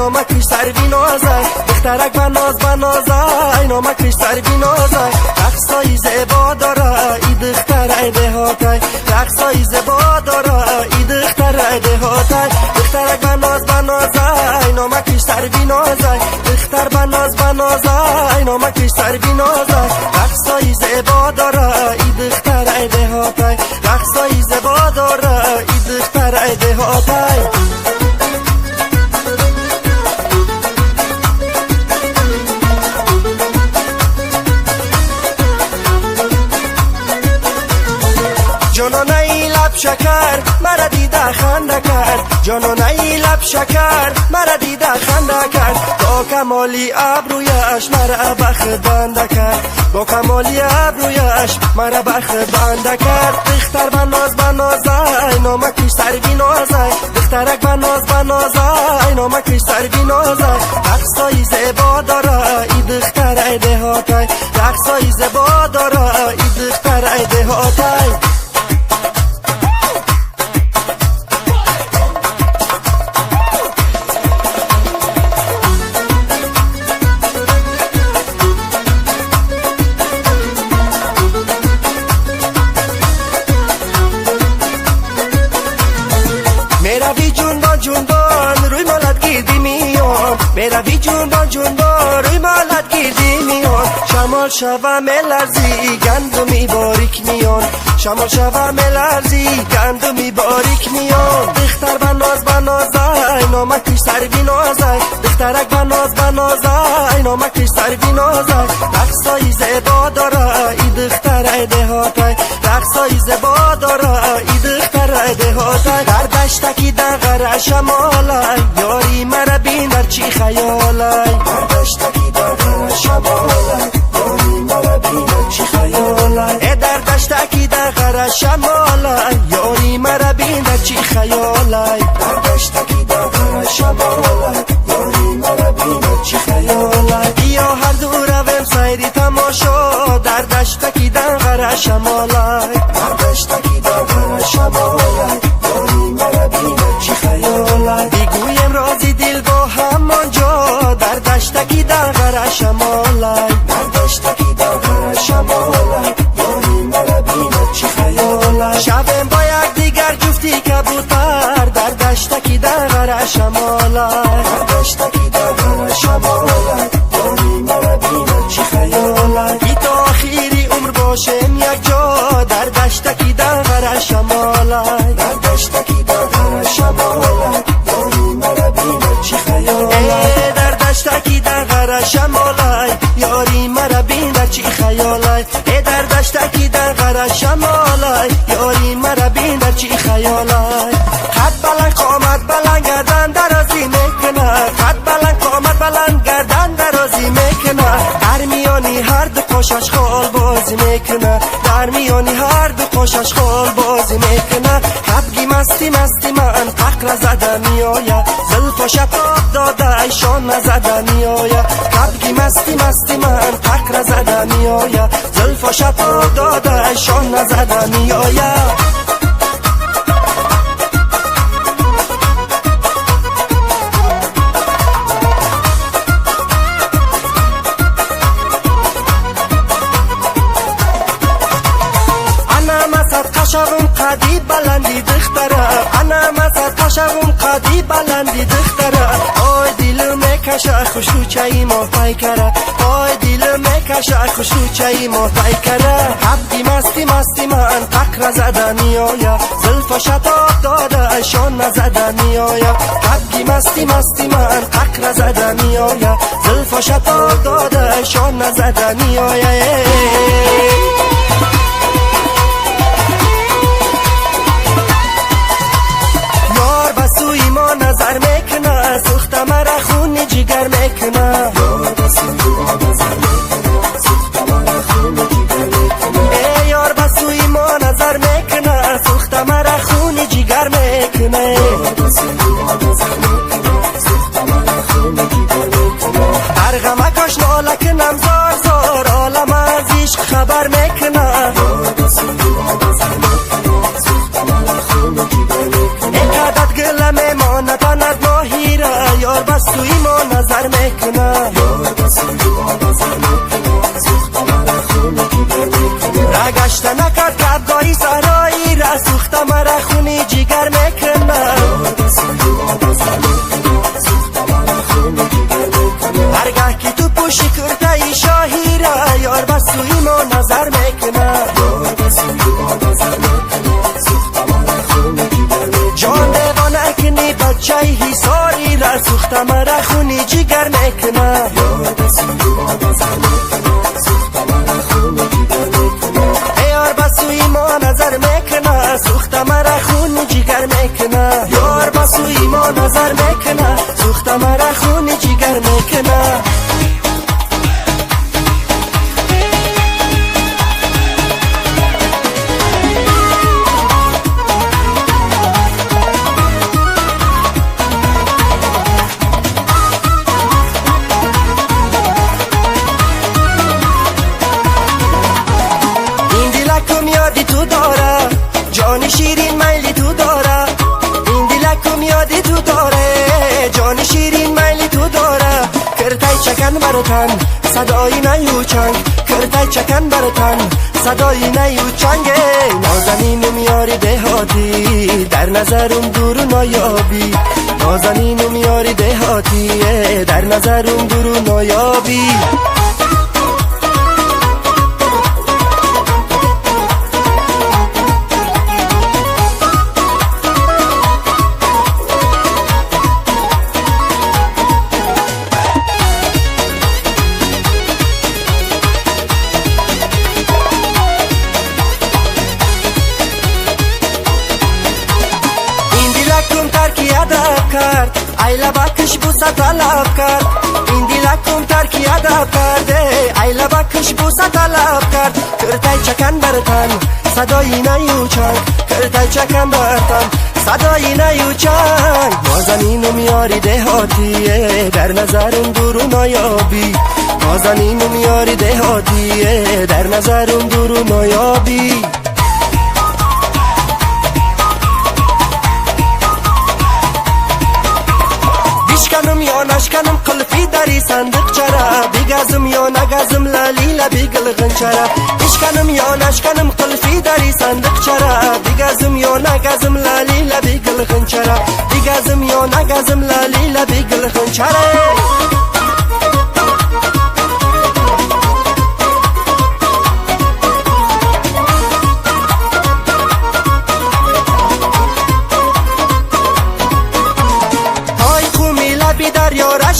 نامکش سر بی نازه دخترک به نازه نامکش سر بی نازه رقصای زیبا داره ای دختر دهاتی رقصای زیبا داره ای دختر دهاتی دخترک به نازه نامکش سر بی نازه دختر به نازه نامکش سر بی نازه رقصای زیبا داره ای دختر دهاتی رقصای زیبا داره ای دختر دهاتی جانانه ای لب شکر مرا دیده خنده کرد جانانه ای لب شکر مرا دیده خنده کرد با کمالی ابرویش مرا بخت بنده کرد با کمالی ابرویش مرا بخت بنده کرد دختر به نازه نامکش سر بی نازه دخترک به نازه نامکش سر بی نازه رقصای زیبا داره ای دختر دهاتی رقصای زیبا داره ای دختر دهاتی جنبان روی مالت گیردی میان میروی جنبان روی مالت گیردی میان شمال شوه ملرزی گندمی باریک میان شمال شوه ملرزی گندمی باریک میان دختر به نازه نامکش سر بی نازه دخترک به نازه نامکش سر بی نازه رقصای زیبا داره ای دختر دهاتی رقصای زیبا داره ای دختر دهاتی در دشتکی دغره شمالای یاری مرا بینر چی خیالای در دشتکی دغره شمالای یاری مرا بینر چی خیالای در دشتکی دغره شمالای یاری مرا بینر چی خیالای در دشتکی دغره شمالای یاری مرا بینر چی خیالای بیا هر دو رویم سیری تماشا در دشتکی دغره شمالای در دشتکی دغره شمالای یاری مرا بینر چی خیالای بگویم رازی دل با همان جا در دشتکی دغره شمالای در دشتکی دغره شمالای یاری مرا بینر چی خیالای شبم با یک دیگر جفتی کبوتر در دشتکی دغره شمالای در دشتکی دغره شمالای یاری مرا بینر چی خیالای بی تا آخری عمر باشم یک جا در دشتکی دغره شمالای در دشتکی دغره شمالای یاری مرا بینر چی خیالای در دشتکی دغره شمالای یاری مرا بینر چی خیالای در دشتکی دغره شمالای یاری مرا بینر چی خیالای قد بلند قامت بلند گردن درازی میکنه قد بلند قامت بلند گردن درازی میکنه در میانی هر دو قوشش خال بازی میکنه در میانی هر دو قوشش خال بازی میکنه حبگی مستی من ققر زده میآید زلف و شتاب داده ایشان نزده میآید حبگی مستی من ققر زده میآید زلف و شتاب داده ایشان نزده میآید قشقم قدی بلندی دختره انا مسد قشقم قدی بلندی دختره آی دل میکشه خوشو چای ما پیکره آی دل میکشه خوشو چای ما پیکره حبی مستی من ققر زده میآید زلف و شتاب داده ایشان نزده میآید حبی مستی من ققر زده میآید زلف و شتاب داده ایشان نزده میآید نظر میکنه سوخت مرا خون جگر میکنه ای یار بسوی ما نظر میکنه سوخت مرا خون جگر میکنه در غمکش ناله کنم زار عالم از عشق خبر میکنه اینقدر گله میماند تند ماهی را یار بسوی میکنه یار بسون دعا نظر میکنه سوخته مرا خون جگر میکنه رگشت نکرد کبگاری سرایی را سوخته مرا خون جگر میکنه یار بسون دعا نظر میکنه سوخته مرا خون جگر میکنه هرگاه که تو پوشی کرده شاهی را یار بسوی ما نظر میکنه یار بسون دعا نظر میکنه سوخته مرا خون جگر میکنه جان دیوانه کنی بچه حساری را سوخته مرا خون جگر میکنه یار بسون دعا نظر میکنه سوخته مرا خون جگر میکنه یار بسوی ما نظر میکنه سوخته مرا خون جگر میکنه یار بسوی ما نظر میکنه سوخته مرا خون جگر میکنه یادی تو داره جان شیرین میلی تو داره این دلکم یادی تو داره جان شیرین میلی تو داره کرتای چکن برتن صدای نیو چنگ کرتای چکن برتن صدای نیو چنگ نازنینم یاری دهاتی در نظرم دور نایابی نازنینم یاری دهاتی در نظرم دور نایابی کرد ای لبکش بوسه طلب کرد این دلکم ترکی ادب کرده ای لبکش بوسه طلب کرد کرتای چکن برتن صدای نیو چنگ کرتای چکن برتن صدای نیو چنگ نازنینم یاری دهاتیه در نظرم دور نایابی نازنینم یاری دهاتیه در نظرم دور نایابی کنم یا نشکنم قلفی داری صندوق چرا بگازم یا نگازم لالی لبی گلغن چرا بشکنم یا نشکنم قلفی داری صندوق چرا بگازم یا نگازم لالی لبی گلغن چرا بگازم یا نگازم لالی لبی گلغن چرا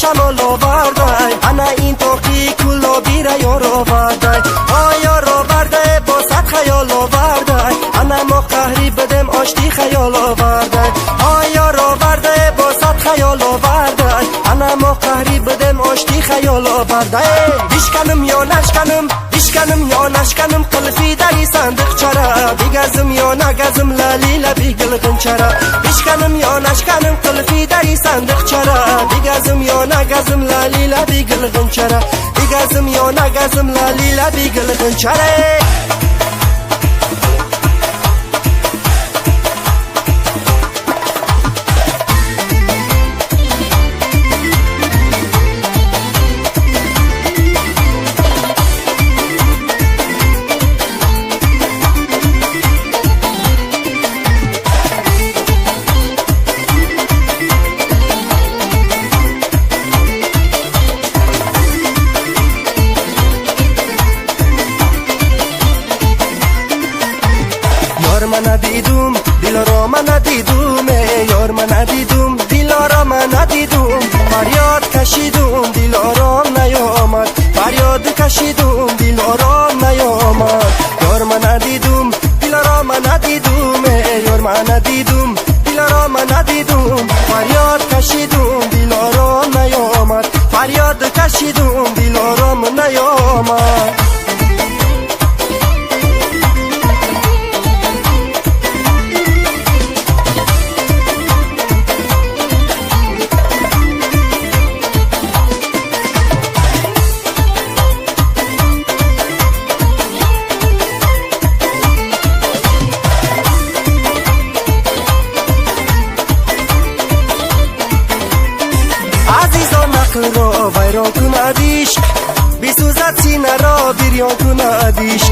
شمال آوردای انا این توقی کلا بیره یار آوردای یار آوردای با صد خیال آوردای انا ما قهری بدم آشتی خیال آوردای یار آوردای با صد خیال آوردای انا ما قهری بدم آشتی خیال آوردای بشکنم یا نشکنم بشکنم یا نشکنم قلفی داری صندوق چرا بگازم یا نگازم لالی لبی گلغن چرا بشکنم یا نشکنم قلفی داری صندوق چرا بگازم یا نگازم لالی لبی گلغن چرا بگازم یا نگازم لالی لبی گلغن چرا یار من ندیدم دلارا من ندیدم یار من ندیدم دلارا من ندیدم فریاد کشیدم دلارام نیامد فریاد کشیدم دلارام نیامد یار من ندیدم دلارا من ندیدم یار من ندیدم دلارا من ندیدم فریاد کشیدم دلارام نیامد فریاد کشیدم دلارام نیامد عقل رو دلا بیریان کنادیش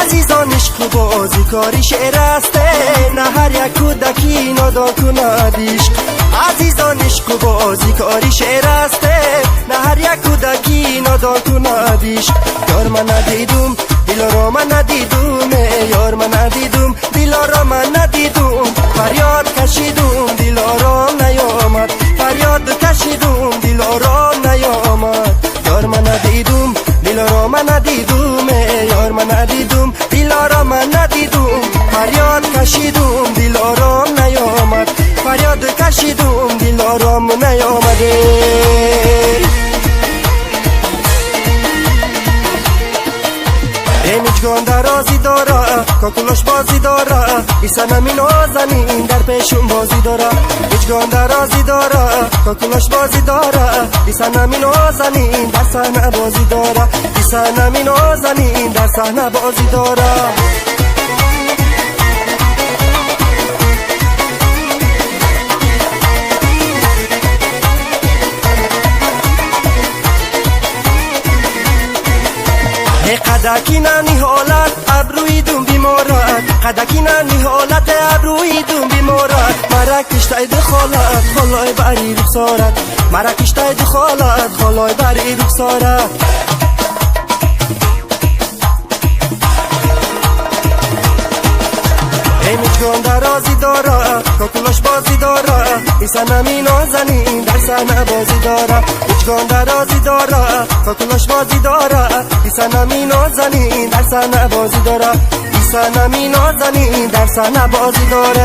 عزیزان عشق بازی کاری شعر است نه هر یک کودکی نادان کنادیش عزیزان عشق بازی کاری شعر است نه هر یک کودکی نادان کنادیش یار من ندیدم دل را من ندیدم یار من ندیدم دل را من ندیدم فریاد کشیدم دل را نیامد فریاد کشیدم دل را نیامد یار من ندیدم دل را من ندیدم یار من ندیدم دل را من ندیدم فریاد کشیدم دل را نیامد فریاد کشیدم دل را نیامده میجگان درازی داره کاکلوش بازی داره ایسا نمی نازنین در پیشون بازی داره میجگان درازی داره کاکلوش بازی داره ایسا نمی نازنین در صحنه بازی داره ایسا نمی نازنین در صحنه بازی داره قدکی نهالت ابروی دون بیمارت قدکی نهالت ابروی دون بیمارت مرا کشتای دخالت خلای بری رخسارت مرا کشتای دخالت خلای بری رخسارت میجگان درازی داره کاکلوش بازی داره ایسا نمی نازنین در صحنه بازی داره میجگان درازی داره کاکلوش بازی داره ایسا نمی نازنین در صحنه بازی داره ایسا نمی نازنین در صحنه بازی داره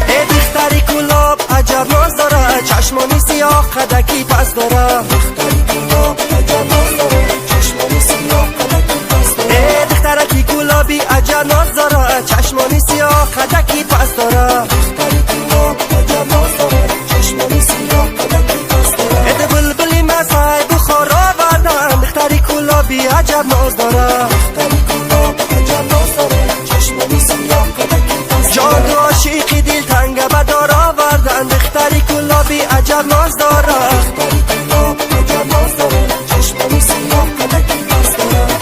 ای دختری کلاب عجب ناز داره چشمانی سیاه قدکی پس داره دختری کلاب عجب ناز داره چشمانی سیاه قدکی پس داره دخترکی گلابی عجب ناز داره چشمانی سیاه قدکی پس داره دختری گلاب عجب ناز داره چشمانی سیاه قدکی پس داره اد بلبلی مسای بخار آوردن دختری گلابی عجب ناز داره دختری گلاب عجب ناز داره چشمانی سیاه قدکی پس داره جان و عاشقی دل تنگ بدار آوردن دختری گلابی عجب ناز داره دختری گلاب عجب ناز داره چشمانی سیاه قدکی پس داره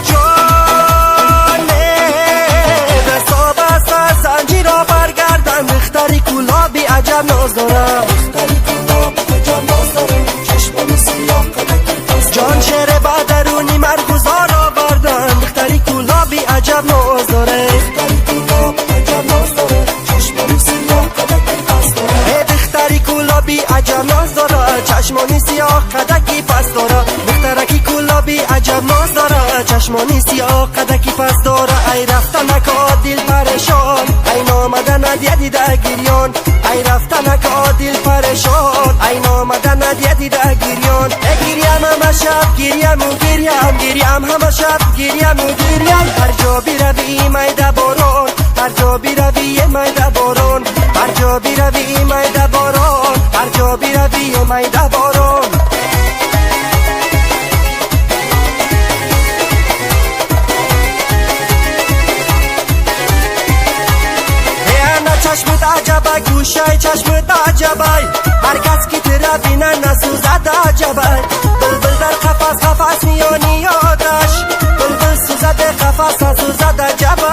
دختری گلابی عجب ناز داره دختری گلاب عجب ناز داره چشمانی سیاه قدکی پس جان شعر بدرونی مرگزار آوردن دختری گلابی عجب ناز داره دختری گلاب عجب ناز داره چشمانی سیاه قدکی پس داره دختری گلابی عجب ناز داره چشمانی سیاه قدکی پس داره دخترکی گلابی عجب ناز داره چشمانی سیاه قدکی پس داره ای رفتنک دل پریشان ای نامدن دیده گریان ای رفتنک دل پریشان ای نامدن دیده گریان گریم همه شب گریم و گریم گریم همه شب گریم و گریم هر جا بیروی میده باران هر جا بیروی میده باران هر جا بیروی میده باران هر جا بیروی میده باران چشمت عجبه گوشه چشمت عجبه هر کس که تره بینه نسوزد عجبه بلبل در قفس قفس میانی یادش بلبل سوزد قفس نسوزد عجبه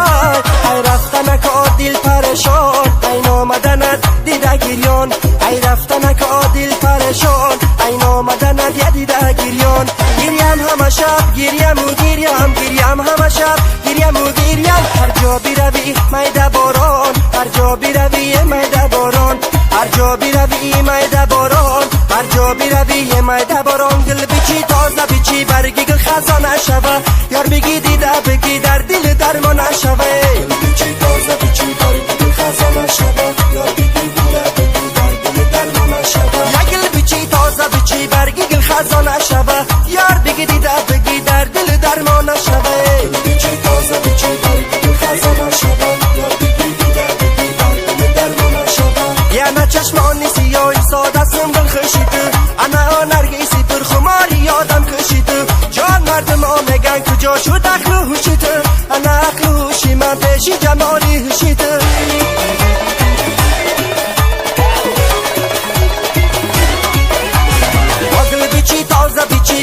ای رفتنک دل پریشان ای نامدنت دیده گریان ای رفتنک دل پریشان ای نامدنت دیده گریان گریم همه شب گریم و گریم گریم همه شب گریم و گریم هر جا بیروی میده باران هر جا بیروی میده باران هر جا بیروی میده باران هر جا بیروی میده باران گل بچی تازه بچی برگی گل خزانه شوه یار بگی دیده بگی در دل درمان شوه گل بچی تازه بچی برگی گل خزانه شوه یار بگی دیده بگی در دل درمان شوه یا گل بچی تازه بچی برگی گل خزانه شوه یار بگی دیده بگی در دل درمان شوه گل بچی تازه بچی برگی گل خزانه شوه یار بگی دیده بگی در دل درمان شوه یا نه چشمانی سیاه ساده سنبل خشیده انا نرگیسی پر خماری یادم کشیده جان مردم ها میگن کجا شد عقل و هوشیده انا عقل و هوشی من پیشی جمالی هوشیده گل بیچی تازه بیچی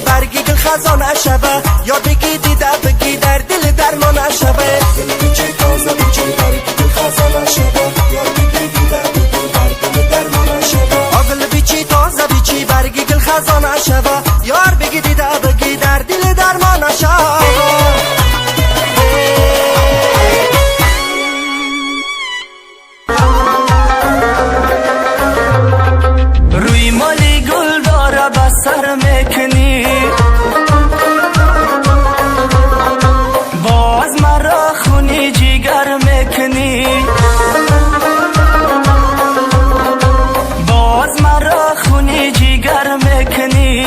شبه یا بگی دیده بگی در دل درمان شبه دل پیچی تازه پیچی برگی دل خزانه شبه یا بگی دیده بگی در دل درمان شبه آگل پیچی تازه پیچی برگی دل خزانه شبه یار بگی دیده بگی در دل درمان شبه روی مالی گل داره بسر میکنی باز مرا خونی جیگر میکنی باز مرا خونی جیگر میکنی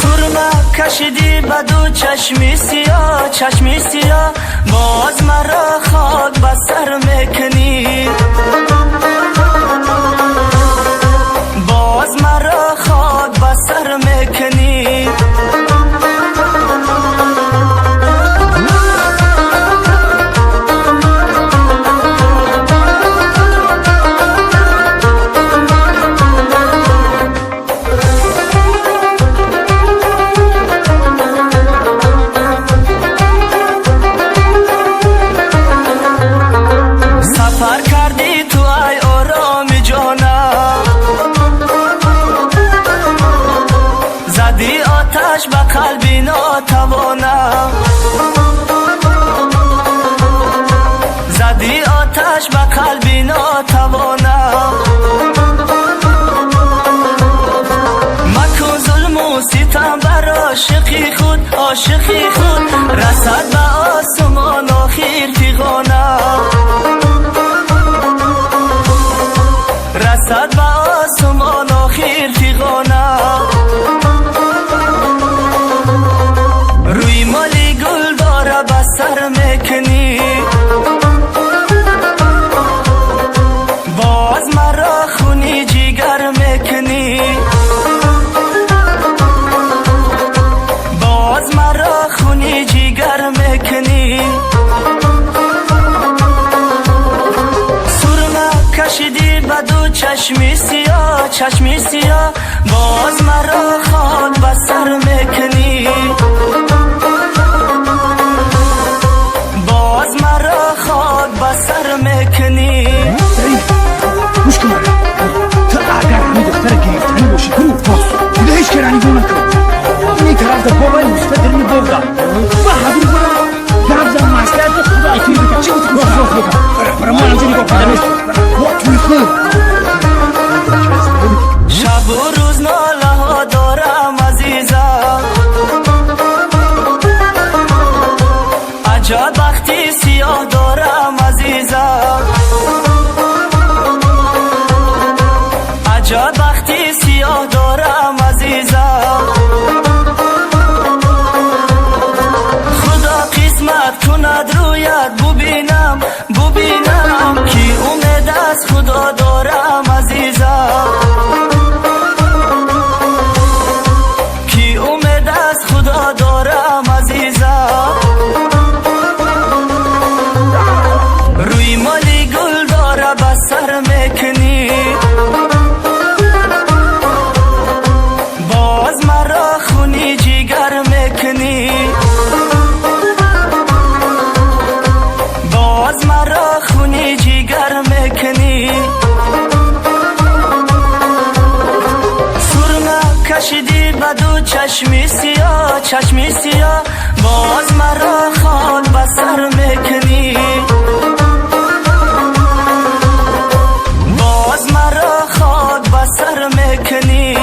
سرمه کشیدی بدو چشمی سیاه باز مرا خاک بسر میکنی باز مرا خاک بسر میکنی سفر کردی تو ای آرام جانم زدی آتش به قلبی ناتوانم زدی آتش به قلبی ناتوانم مکن ظلم و ستم بر عاشقی خود رسد به آسمان آخر فیغانم رسد به آسمان آخر فیغانم روی مالی گل داره بسر میکنی باز مرا خونی جیگر میکنی باز مرا خونی جیگر میکنی سرمه کشیدی بدو چشمی سیاه باز مرا خاک بسر میکنی باز مرا خاک بسر میکنی گوش کن تو اگر همین دختر گرفتنی باشی برو باز بوده هیچ کرانی بو نکن این طرف در بابای مستدرمی بودا و حضور برا گفزم مسئلت خدا ایتوی بکن چی بودی گفت بکن برا ما نمزه نگاه پدرمش با توی خود شب و روز ناله ها دارم عزیزم عجب وقتی سیاه دارم عزیزم عجب وقتی سیاه دارم عزیزم خدا قسمت کند رویت ببینم کی امید از خدا دارم عزیزم کی امید از خدا دارم عزیزم روی مالی گل داره بسر میکنی باز مرا خونی جیگر میکنی باز مرا خونی جیگر میکنی سرمه کشیدی بدو چشمی سیاه باز مرا خاک بسر میکنی باز مرا خاک بسر میکنی